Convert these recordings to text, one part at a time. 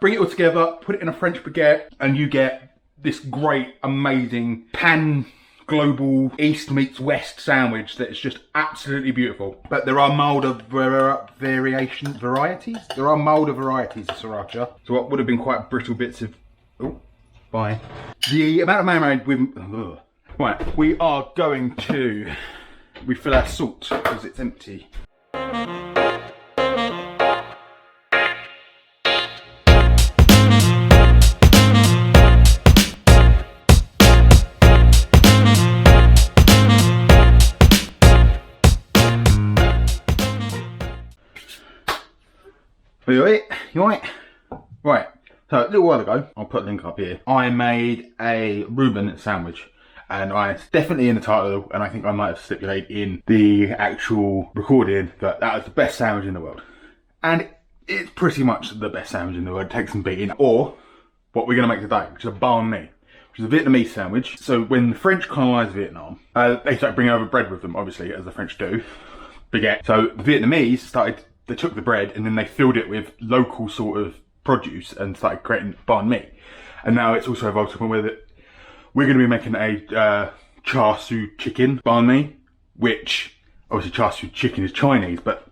Bring it all together, put it in a French baguette, and you get this great, amazing pan global East meets West sandwich that is just absolutely beautiful. But there are milder varieties. There are milder varieties of sriracha. So what would have been quite brittle bits of, oh, bye. The amount of marinade with, right, we are going to refill our salt because it's empty. You alright? Right, so a little while ago, I'll put a link up here, I made a Reuben sandwich. And it's definitely in the title, and I think I might have stipulated in the actual recording that that was the best sandwich in the world. And it's pretty much the best sandwich in the world, it takes some beating. Or, what we're going to make today, which is a Banh Mi, which is a Vietnamese sandwich. So when the French colonised Vietnam, they started bringing over bread with them, obviously, as the French do. Baguette. So the Vietnamese they took the bread and then they filled it with local sort of produce and started creating Banh Mi. And now it's also evolved to the point where we're going to be making a char-siu chicken Banh Mi, which obviously char-siu chicken is Chinese, but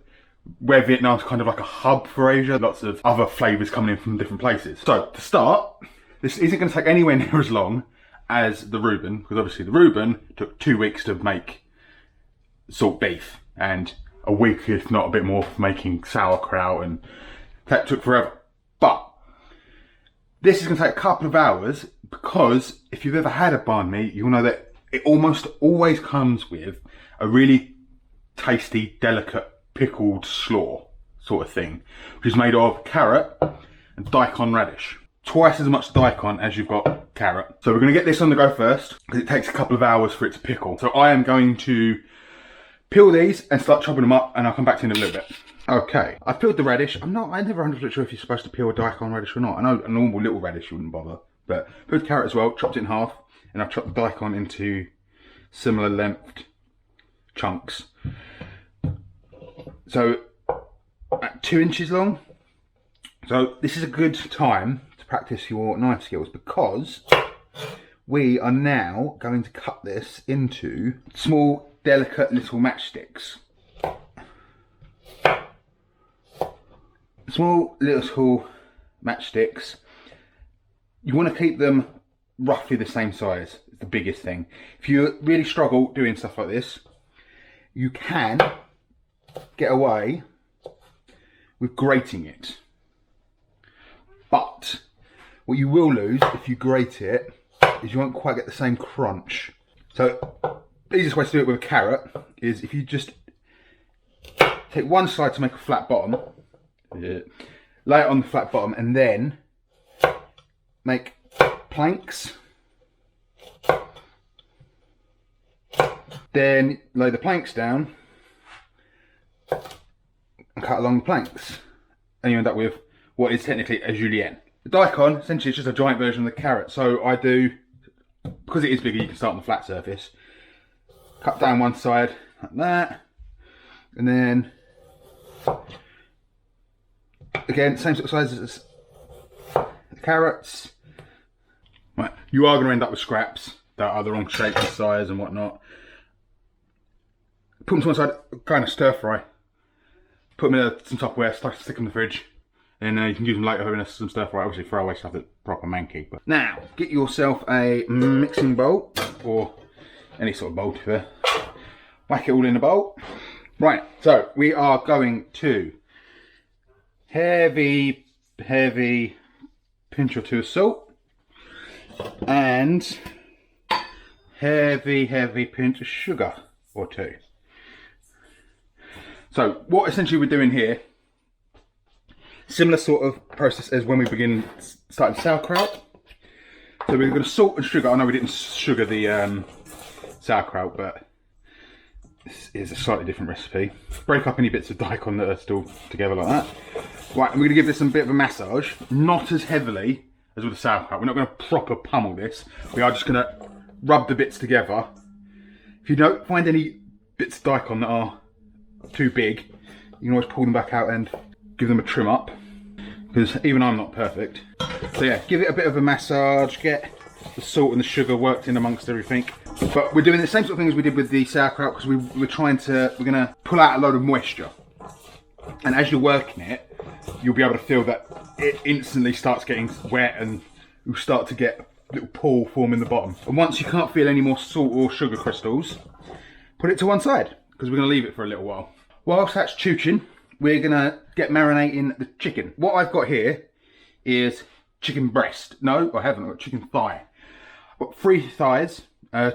where Vietnam's kind of like a hub for Asia, lots of other flavours coming in from different places. So to start, this isn't going to take anywhere near as long as the Reuben, because obviously the Reuben took 2 weeks to make salt beef, and a week, if not a bit more, for making sauerkraut, and that took forever. But this is going to take a couple of hours, because if you've ever had a Banh Mi, you'll know that it almost always comes with a really tasty, delicate, pickled slaw sort of thing, which is made of carrot and daikon radish. Twice as much daikon as you've got carrot. So we're going to get this on the go first, because it takes a couple of hours for it to pickle. So I am going to peel these and start chopping them up, and I'll come back to you in a little bit. Okay, I've peeled the radish. I'm never 100% sure if you're supposed to peel a daikon radish or not. I know a normal little radish you wouldn't bother, but peeled carrot as well, chopped it in half, and I've chopped the daikon into similar length chunks. So, at 2 inches long. So this is a good time to practice your knife skills, because we are now going to cut this into small, delicate little matchsticks. Small little matchsticks. You want to keep them roughly the same size. It's the biggest thing. If you really struggle doing stuff like this, you can get away with grating it. But what you will lose if you grate it is you won't quite get the same crunch. So the easiest way to do it with a carrot is if you just take one side to make a flat bottom, lay it on the flat bottom, and then make planks. Then lay the planks down and cut along the planks, and you end up with what is technically a julienne. The daikon essentially is just a giant version of the carrot. So I do, because it is bigger, you can start on the flat surface. Cut down one side like that, and then again same sort of size as the carrots. Right, you are going to end up with scraps that are the wrong shape and size and whatnot. Put them to one side, kind of stir fry. Put them in some Tupperware, stick them in the fridge, and you can use them later in some stir fry. Obviously, throw away stuff that's proper manky. But now, get yourself a mixing bowl, or any sort of bowl to there. Whack it all in the bowl. Right, so we are going to heavy pinch or two of salt, and heavy pinch of sugar or two. So what essentially we're doing here, similar sort of process as when we started sauerkraut. So we're going to salt and sugar. I know we didn't sugar the sauerkraut, but this is a slightly different recipe. Break up any bits of daikon that are still together like that. Right, and we're going to give this a bit of a massage, not as heavily as with the sauerkraut. We're not going to proper pummel this. We are just going to rub the bits together. If you don't find any bits of daikon that are too big, you can always pull them back out and give them a trim up. because even I'm not perfect. So yeah, give it a bit of a massage, get the salt and the sugar worked in amongst everything. But we're doing the same sort of thing as we did with the sauerkraut, because we're gonna pull out a load of moisture. And as you're working it, you'll be able to feel that it instantly starts getting wet and you'll start to get a little pool form in the bottom. And once you can't feel any more salt or sugar crystals, put it to one side, because we're gonna leave it for a little while. Whilst that's chuching, we're gonna get marinating the chicken. What I've got here is chicken breast. No, I haven't, I've got chicken thigh. I've got 3 thighs,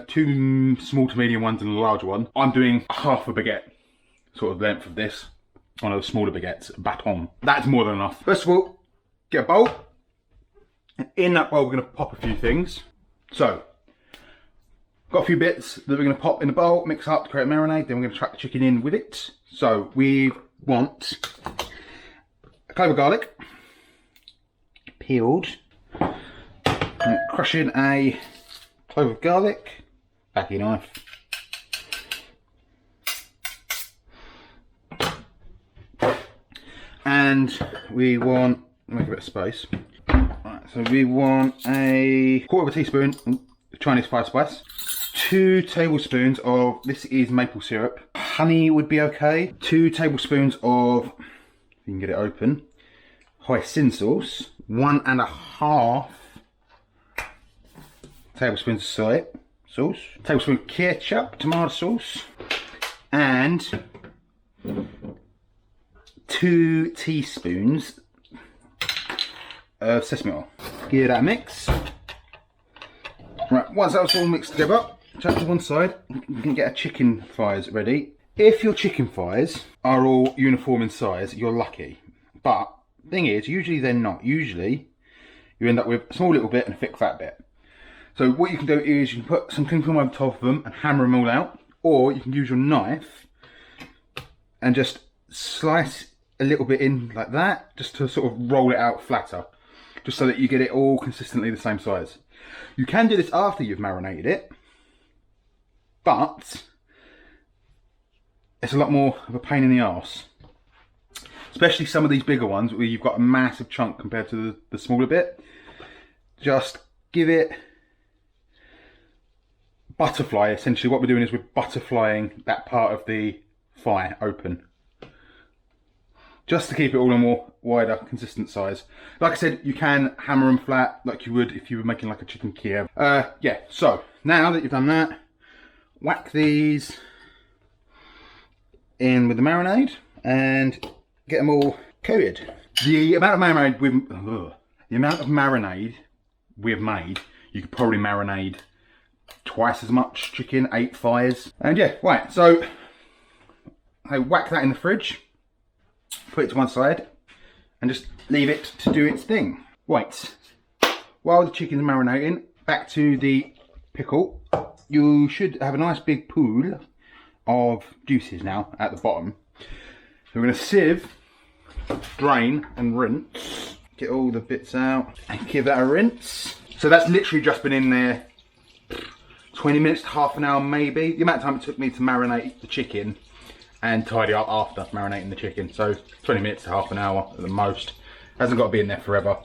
2 small to medium ones and a large one. I'm doing half a baguette, sort of length of this, one of the smaller baguettes, baton. That's more than enough. First of all, get a bowl. And in that bowl, we're gonna pop a few things. So, got a few bits that we're gonna pop in the bowl, mix up to create a marinade, then we're gonna chuck the chicken in with it. So, we want a clove of garlic, peeled, and crushing a clove of garlic, backy knife, and we want, make a bit of space. Right, so we want a 1/4 teaspoon of Chinese five spice, 2 tablespoons of, this is maple syrup, honey would be okay, 2 tablespoons of, if you can get it open, hoisin sauce, 1.5 tablespoons of soy sauce, tablespoon of ketchup, tomato sauce, and 2 teaspoons of sesame oil. Give that a mix. Right, once that's all mixed together, chuck to one side, you can get a chicken thighs ready. If your chicken thighs are all uniform in size, you're lucky. But the thing is, usually they're not. Usually you end up with a small little bit and a thick fat bit. So what you can do is you can put some cling film over top of them and hammer them all out, or you can use your knife and just slice a little bit in like that, just to sort of roll it out flatter, just so that you get it all consistently the same size. You can do this after you've marinated it, but it's a lot more of a pain in the arse. Especially some of these bigger ones where you've got a massive chunk compared to the smaller bit. Just give it butterfly. Essentially what we're doing is we're butterflying that part of the thigh open, just to keep it all a more wider, consistent size. Like I said, you can hammer them flat like you would if you were making like a chicken Kiev. Yeah, so now that you've done that, whack these in with the marinade and get them all coated. The amount of marinade we've made, you could probably marinate twice as much chicken, 8 thighs. And yeah, right, so I whack that in the fridge, put it to one side, and just leave it to do its thing. Right, while the chicken's marinating, back to the pickle. You should have a nice big pool of juices now at the bottom. So we're going to sieve, drain and rinse. Get all the bits out and give that a rinse. So that's literally just been in there 20 minutes to half an hour maybe. The amount of time it took me to marinate the chicken and tidy up after marinating the chicken. So 20 minutes to half an hour at the most. Hasn't got to be in there forever.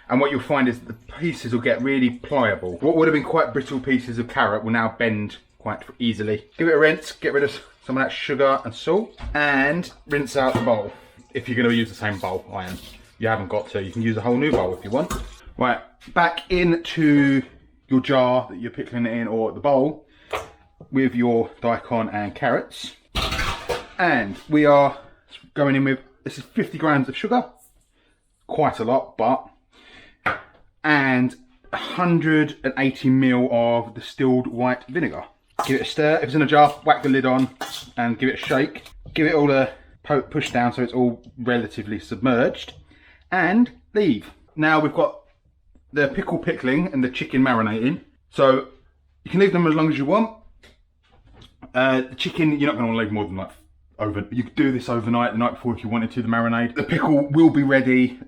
And what you'll find is the pieces will get really pliable. What would have been quite brittle pieces of carrot will now bend quite easily. Give it a rinse, get rid of some of that sugar and salt, and rinse out the bowl. If you're going to use the same bowl, I am. You haven't got to, you can use a whole new bowl if you want. Right, back into your jar that you're pickling it in, or the bowl, with your daikon and carrots. And we are going in with, this is 50 grams of sugar, quite a lot, but, and 180 ml of distilled white vinegar. Give it a stir. If it's in a jar, whack the lid on and give it a shake. Give it all a push down so it's all relatively submerged, and leave. Now we've got the pickle pickling and the chicken marinating, so you can leave them as long as you want. The chicken, you're not going to want to leave more than like you could do this overnight, the night before if you wanted to, the marinade. The pickle will be ready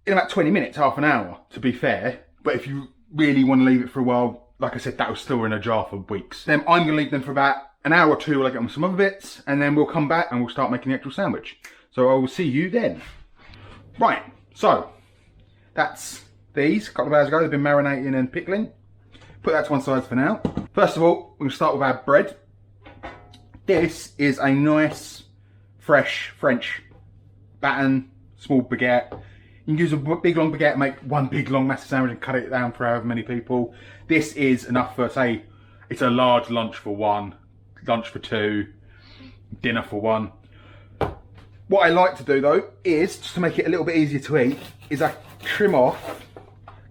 in about 20 minutes, half an hour, to be fair. But if you really want to leave it for a while, like I said, that will still in a jar for weeks. Then I'm going to leave them for about an hour or two while I get on with some other bits, and then we'll come back and we'll start making the actual sandwich. So I will see you then. Right, So, that's these. A couple of hours ago, they've been marinating and pickling. Put that to one side for now. First of all, we're going to start with our bread. This is a nice, fresh French batten, small baguette. You can use a big long baguette, make one big long massive sandwich and cut it down for however many people. This is enough for, say, it's a large lunch for one, lunch for two, dinner for one. What I like to do though is, just to make it a little bit easier to eat, is I trim off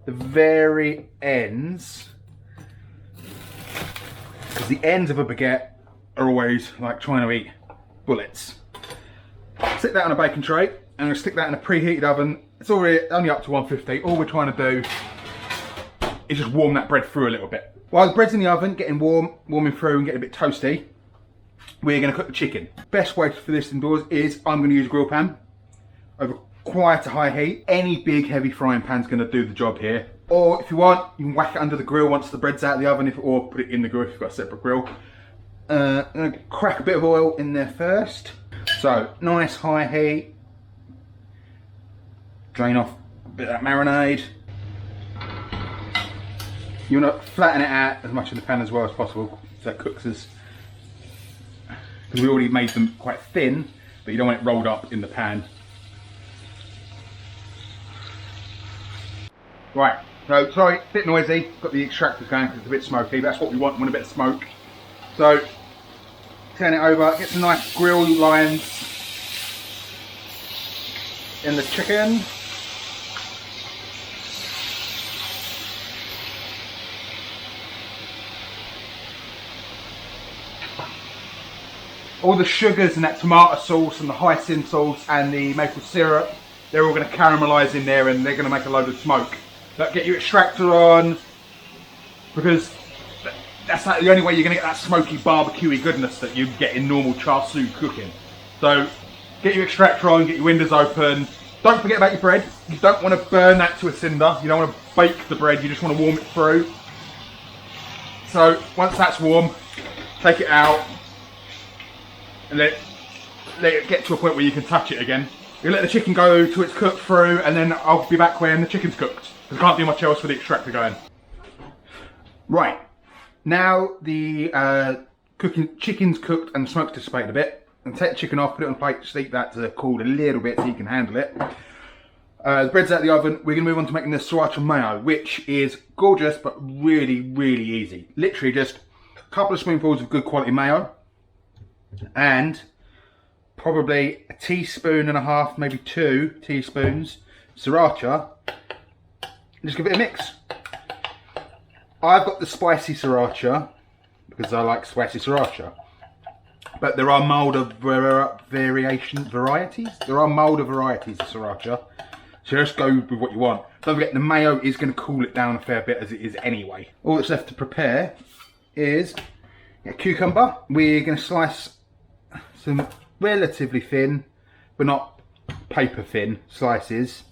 the very ends, because the ends of a baguette are always like trying to eat bullets. Stick that on a baking tray, and I'm going to stick that in a preheated oven. It's already only up to 150. All we're trying to do is just warm that bread through a little bit. While the bread's in the oven, getting warming through and getting a bit toasty, we're going to cook the chicken. Best way for this indoors is I'm going to use a grill pan over quite a high heat. Any big heavy frying pan's going to do the job here. Or if you want, you can whack it under the grill once the bread's out of the oven, or put it in the grill if you've got a separate grill. I'm going to crack a bit of oil in there first. So, nice high heat. Drain off a bit of that marinade. You want to flatten it out as much in the pan as well as possible, so it cooks as, because we already made them quite thin, but you don't want it rolled up in the pan. Right, so sorry, a bit noisy, got the extractors going because it's a bit smoky, but that's what we want a bit of smoke. So, turn it over, get some nice grill lines in the chicken. All the sugars and that tomato sauce and the hyacinth sauce and the maple syrup, they're all going to caramelise in there and they're going to make a load of smoke. But get your extractor on, because that's like the only way you're going to get that smoky barbecuey goodness that you get in normal char-siu cooking. So get your extractor on, get your windows open. Don't forget about your bread. You don't want to burn that to a cinder. You don't want to bake the bread, you just want to warm it through. So once that's warm, take it out and let it get to a point where you can touch it again. You let the chicken go till it's cooked through, and then I'll be back when the chicken's cooked. I can't do much else with the extractor going. Right, now the chicken's cooked and the smoke's dissipated a bit. And take the chicken off, put it on a plate, just eat that to cool a little bit so you can handle it. The bread's out of the oven. We're going to move on to making the Sriracha Mayo, which is gorgeous but really, really easy. Literally just a couple of spoonfuls of good quality mayo, and probably a teaspoon and a half, maybe 2 teaspoons sriracha. Just give it a mix. I've got the spicy sriracha because I like spicy sriracha, but there are milder varieties. There are milder varieties of sriracha, so just go with what you want. Don't forget the mayo is going to cool it down a fair bit as it is anyway. All that's left to prepare is a cucumber. We're going to slice some relatively thin, but not paper thin slices,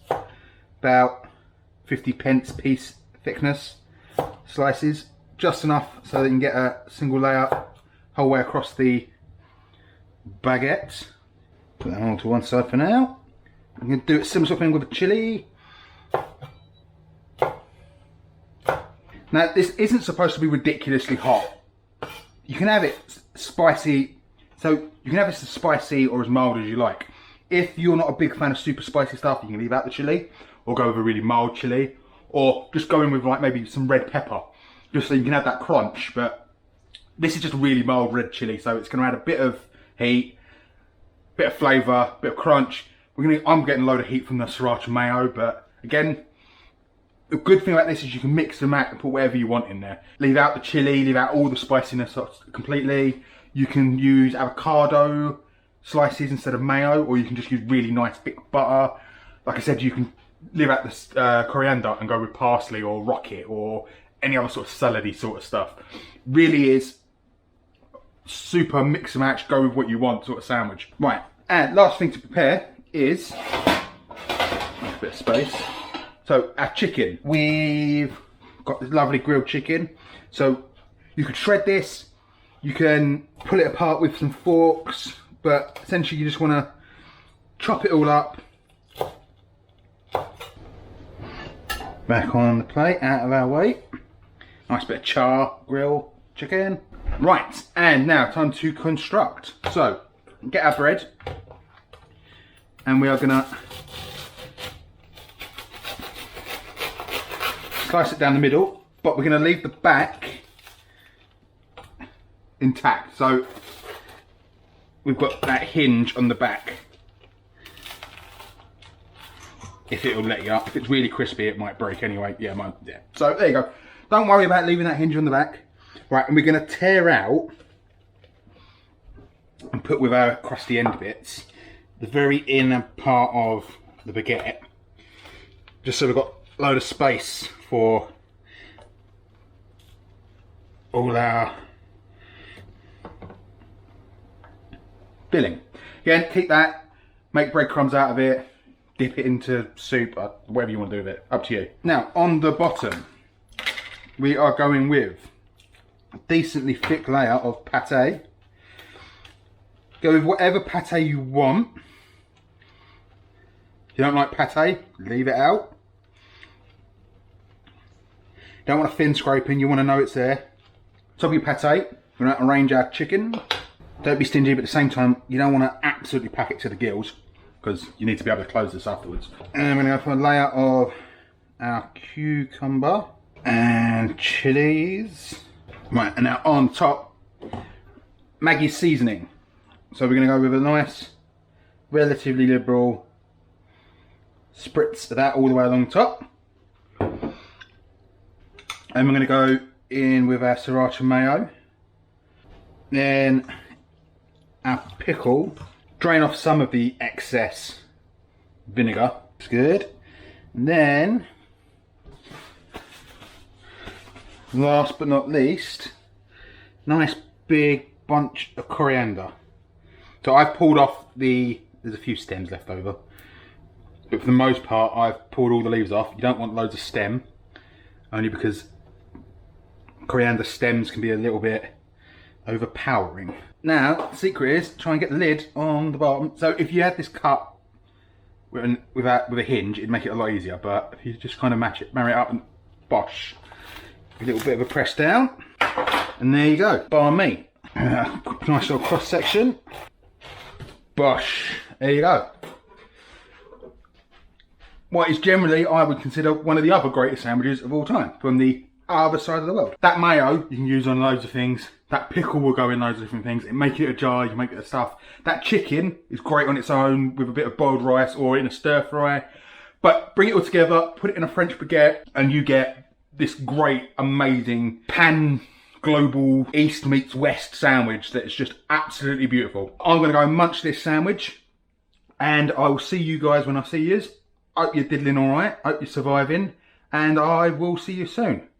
about 50p piece thickness slices, just enough so that you can get a single layer whole way across the baguette. Put that on to one side for now. I'm going to do a similar sort of thing with the chilli. Now this isn't supposed to be ridiculously hot. You can have it spicy, so you can have it as spicy or as mild as you like. If you're not a big fan of super spicy stuff, you can leave out the chilli, or go with a really mild chilli, or just go in with like maybe some red pepper, just so you can have that crunch. But this is just really mild red chilli, so it's going to add a bit of heat, bit of flavour, bit of crunch. I'm getting a load of heat from the Sriracha Mayo, but again, the good thing about this is you can mix them out and put whatever you want in there. Leave out the chilli, leave out all the spiciness completely. You can use avocado slices instead of mayo, or you can just use really nice thick butter. Like I said, you can leave out the coriander and go with parsley or rocket or any other sort of salady sort of stuff. Really is super mix and match, go with what you want sort of sandwich. Right, and last thing to prepare is a bit of space. So our chicken, we've got this lovely grilled chicken. So you could shred this, you can pull it apart with some forks, but essentially you just want to chop it all up back on the plate, out of our way. Nice bit of char grill chicken. Right, and now time to construct. So, get our bread, and we are gonna slice it down the middle, but we're gonna leave the back intact. So, we've got that hinge on the back. If it'll let you up. If it's really crispy, it might break anyway. Yeah, yeah. So there you go. Don't worry about leaving that hinge on the back. Right, and we're going to tear out and put with our crusty end bits the very inner part of the baguette, just so we've got a load of space for all our filling. Again, keep that, make breadcrumbs out of it, dip it into soup, whatever you want to do with it, up to you. Now, on the bottom, we are going with a decently thick layer of pâté. Go with whatever pâté you want. If you don't like pâté, leave it out. Don't want a thin scraping, you want to know it's there. Top of your pâté, we're going to arrange our chicken. Don't be stingy, but at the same time, you don't want to absolutely pack it to the gills, because you need to be able to close this afterwards. And I'm going to go for a layer of our cucumber and chilies. Right, and now on top, Maggie's seasoning. So we're going to go with a nice, relatively liberal spritz of that all the way along top. And we're going to go in with our Sriracha Mayo. Then our pickle. Drain off some of the excess vinegar. It's good. And then, last but not least, nice big bunch of coriander. So I've pulled off there's a few stems left over, but for the most part I've pulled all the leaves off. You don't want loads of stem, only because coriander stems can be a little bit overpowering. Now, the secret is try and get the lid on the bottom. So if you had this cut with a hinge, it'd make it a lot easier. But if you just kind of marry it up and bosh, a little bit of a press down, and there you go, banh mi. Nice little cross section. Bosh, there you go. What is generally, I would consider, one of the other greatest sandwiches of all time from the other side of the world. That mayo you can use on loads of things. That pickle will go in loads of different things. Make it a jar, you make it a stuff. That chicken is great on its own with a bit of boiled rice or in a stir fry. But bring it all together, put it in a French baguette, and you get this great, amazing pan global East meets West sandwich that is just absolutely beautiful. I'm gonna go and munch this sandwich, and I will see you guys when I see yous. Hope you're diddling all right, hope you're surviving, and I will see you soon.